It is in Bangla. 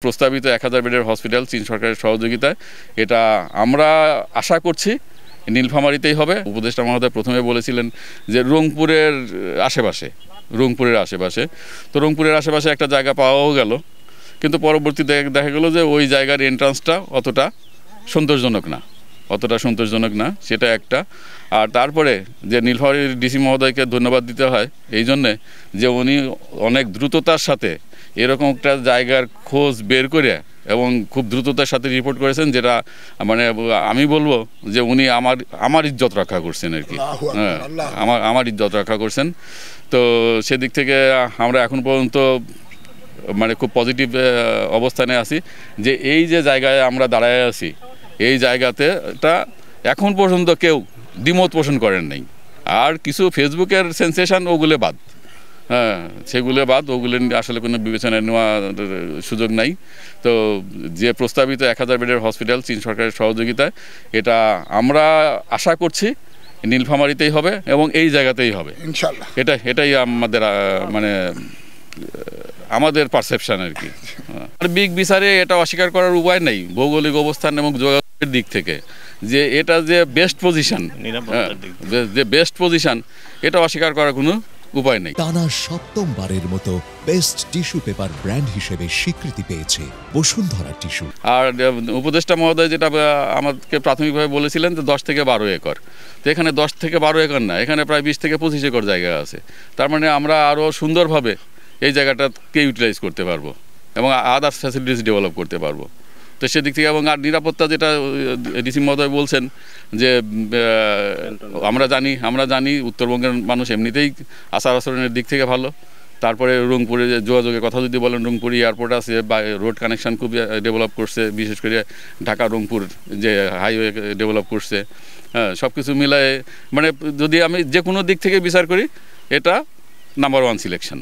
প্রস্তাবিত 1000 বেডের হসপিটাল চীন সরকারের সহযোগিতায় এটা আমরা আশা করছি নীলফামারীতেই হবে। উপদেষ্টা মহোদয় প্রথমে বলেছিলেন যে রংপুরের আশেপাশে তো রংপুরের আশেপাশে একটা জায়গা পাওয়াও গেল, কিন্তু পরবর্তীতে দেখা গেল যে ওই জায়গার এন্ট্রান্সটা অতটা সন্তোষজনক না, সেটা একটা। আর তারপরে যে নীলফামারীর ডিসি মহোদয়কে ধন্যবাদ দিতে হয় এই জন্যে যে উনি অনেক দ্রুততার সাথে এরকম একটা জায়গার খোঁজ বের করে এবং খুব দ্রুততার সাথে রিপোর্ট করেছেন, যেটা মানে আমি বলবো যে উনি আমার ইজ্জত রক্ষা করছেন আর কি। হ্যাঁ, আমার ইজ্জত রক্ষা করছেন। তো সেদিক থেকে আমরা এখন পর্যন্ত মানে খুব পজিটিভ অবস্থানে আছি যে এই যে জায়গায় আমরা দাঁড়ায় আছি এই জায়গাতে এখন পর্যন্ত কেউ দ্বিমত পোষণ করেন নাই। আর কিছু ফেসবুকের সেন্সেশন ওগুলো বাদ, ওগুলো আসলে কোনো বিবেচনায় নেওয়ার সুযোগ নাই। তো যে প্রস্তাবিত 1000 বেডের হসপিটাল চীন সরকারের সহযোগিতায় এটা আমরা আশা করছি নীলফামারীতেই হবে এবং এই জায়গাতেই হবে ইনশাআল্লাহ। এটাই আমাদের পারসেপশন আর কি। আর বিগ বিচারে এটা অস্বীকার করার উপায় নেই, ভৌগোলিক অবস্থান এবং যোগাযোগের দিক থেকে যে এটা যে বেস্ট পজিশন এটা অস্বীকার করার কোনো উপায় নেই। টানা 7মবারের মতো বেস্ট টিস্যু পেপার ব্র্যান্ড হিসেবে স্বীকৃতি পেয়েছে বসুন্ধরা টিস্যু। আর উপদেষ্টা মহোদয় যেটা আমাকে প্রাথমিকভাবে বলেছিলেন যে 10 থেকে 12 একর, তো এখানে 10 থেকে 12 একর না, এখানে প্রায় 20 থেকে 25 একর জায়গা আছে। তার মানে আমরা আরও সুন্দরভাবে এই জায়গাটাকে ইউটিলাইজ করতে পারবো এবং আদার্স ফ্যাসিলিটিস ডেভেলপ করতে পারবো। তো সেদিক থেকে এবং আর নিরাপত্তা যেটা ডিসি মহোদয় বলছেন যে আমরা জানি উত্তরবঙ্গের মানুষ এমনিতেই আচার আচরণের দিক থেকে ভালো। তারপরে রংপুরে যোগাযোগের কথা যদি বলেন, রংপুর এয়ারপোর্ট আছে বা রোড কানেকশান খুব ডেভেলপ করছে, বিশেষ করে ঢাকা রংপুর যে হাইওয়ে ডেভেলপ করছে। হ্যাঁ, সব কিছু মিলায়ে মানে যদি আমি যে কোনো দিক থেকে বিচার করি এটা নাম্বার 1 সিলেকশন।